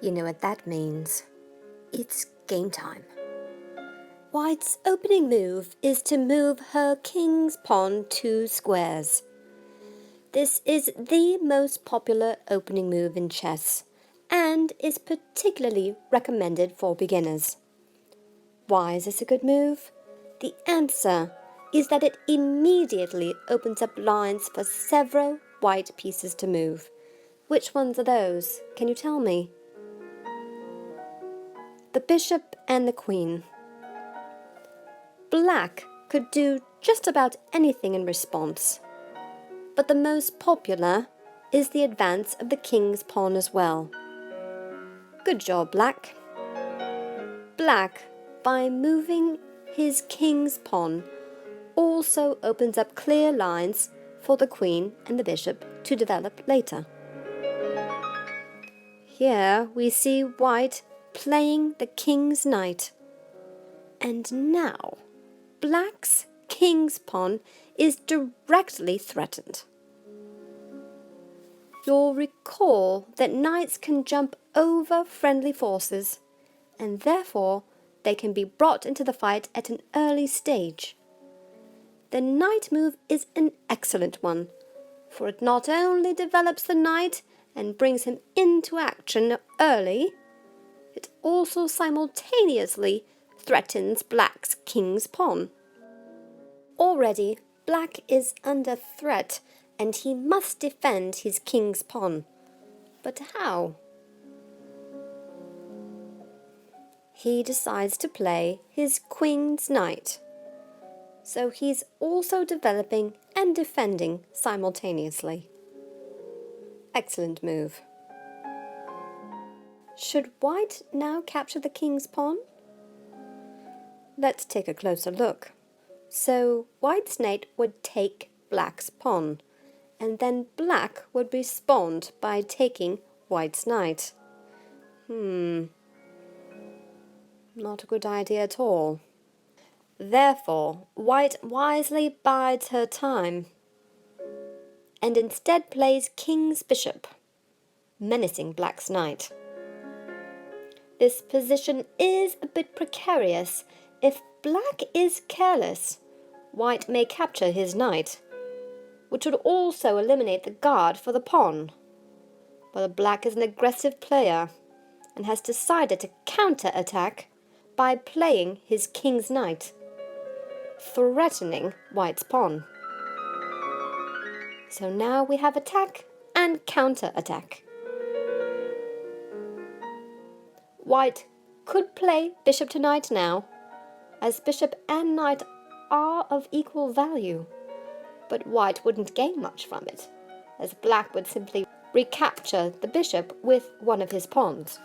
You know what that means. It's game time. White's opening move is to move her king's pawn 2 squares. This is the most popular opening move in chess and is particularly recommended for beginners. Why is this a good move? The answer is that it immediately opens up lines for several white pieces to move. Which ones are those? Can you tell me? The bishop and the queen. Black could do just about anything in response, but the most popular is the advance of the king's pawn as well. Good job, Black. Black, by moving his king's pawn, also opens up clear lines for the queen and the bishop to develop later. Here we see White playing the king's knight. And now, Black's king's pawn is directly threatened. You'll recall that knights can jump over friendly forces, and therefore they can be brought into the fight at an early stage. The knight move is an excellent one, for it not only develops the knight and brings him into action early, it also simultaneously threatens Black's king's pawn. Already, Black is under threat and he must defend his king's pawn. But how? He decides to play his queen's knight. So he's also developing and defending simultaneously. Excellent move. Should White now capture the king's pawn? Let's take a closer look. So White's knight would take Black's pawn, and then Black would respond by taking White's knight. Not a good idea at all. Therefore, White wisely bides her time and instead plays King's bishop, menacing Black's knight. This position is a bit precarious. If Black is careless, White may capture his knight, which would also eliminate the guard for the pawn. But Black is an aggressive player and has decided to counter-attack by playing his king's knight, threatening White's pawn. So now we have attack and counter-attack. White could play bishop to knight now, as bishop and knight are of equal value, but White wouldn't gain much from it, as Black would simply recapture the bishop with one of his pawns.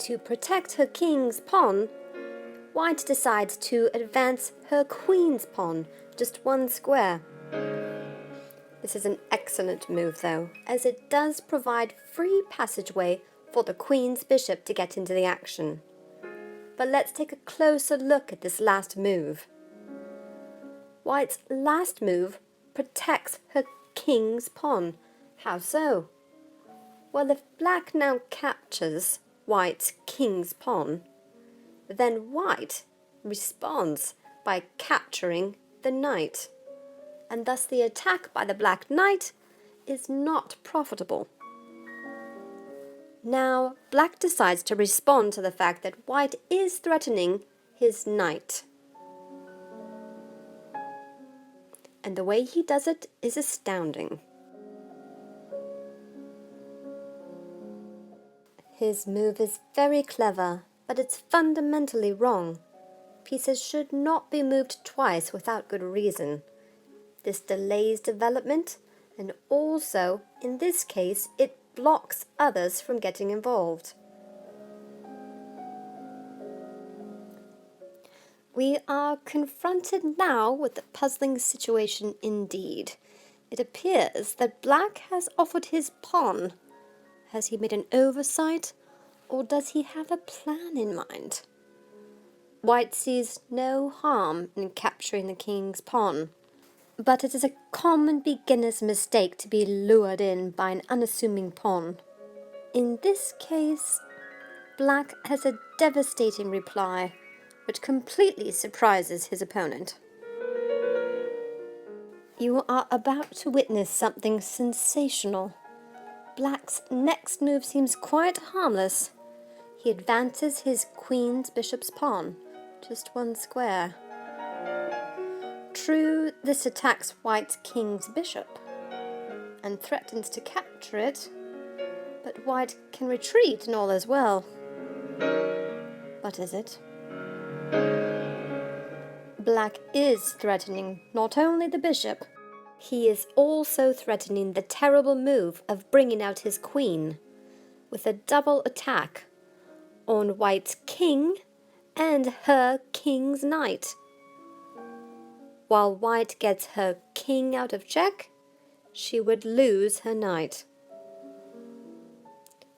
To protect her king's pawn, White decides to advance her queen's pawn just 1 square. This is an excellent move though, as it does provide free passageway for the queen's bishop to get into the action. But let's take a closer look at this last move. White's last move protects her king's pawn. How so? Well, if Black now captures White's king's pawn, then White responds by capturing the knight, and thus the attack by the Black knight is not profitable. Now, Black decides to respond to the fact that White is threatening his knight. And the way he does it is astounding. His move is very clever, but it's fundamentally wrong. Pieces should not be moved twice without good reason. This delays development, and also, in this case, it blocks others from getting involved. We are confronted now with a puzzling situation indeed. It appears that Black has offered his pawn. Has he made an oversight, or does he have a plan in mind? White sees no harm in capturing the king's pawn, but it is a common beginner's mistake to be lured in by an unassuming pawn. In this case, Black has a devastating reply, which completely surprises his opponent. You are about to witness something sensational. Black's next move seems quite harmless. He advances his queen's bishop's pawn, just one square. True, this attacks White's king's bishop and threatens to capture it, but White can retreat and all is well. But is it? Black is threatening not only the bishop, he is also threatening the terrible move of bringing out his queen with a double attack on White's king and her king's knight. While White gets her king out of check, she would lose her knight.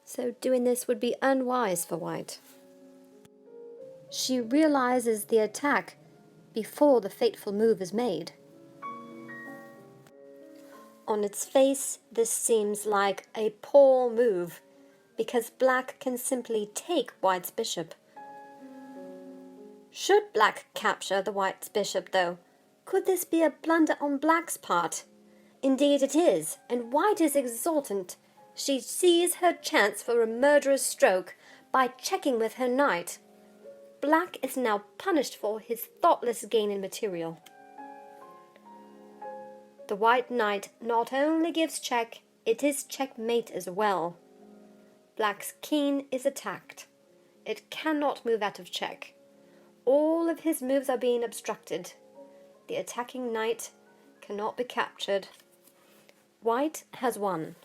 So doing this would be unwise for White. She realizes the attack before the fateful move is made. On its face, this seems like a poor move, because Black can simply take White's bishop. Should Black capture the White's bishop, though, could this be a blunder on Black's part? Indeed it is, and White is exultant. She sees her chance for a murderous stroke by checking with her knight. Black is now punished for his thoughtless gain in material. The White knight not only gives check, it is checkmate as well. Black's king is attacked. It cannot move out of check. All of his moves are being obstructed. The attacking knight cannot be captured. White has won.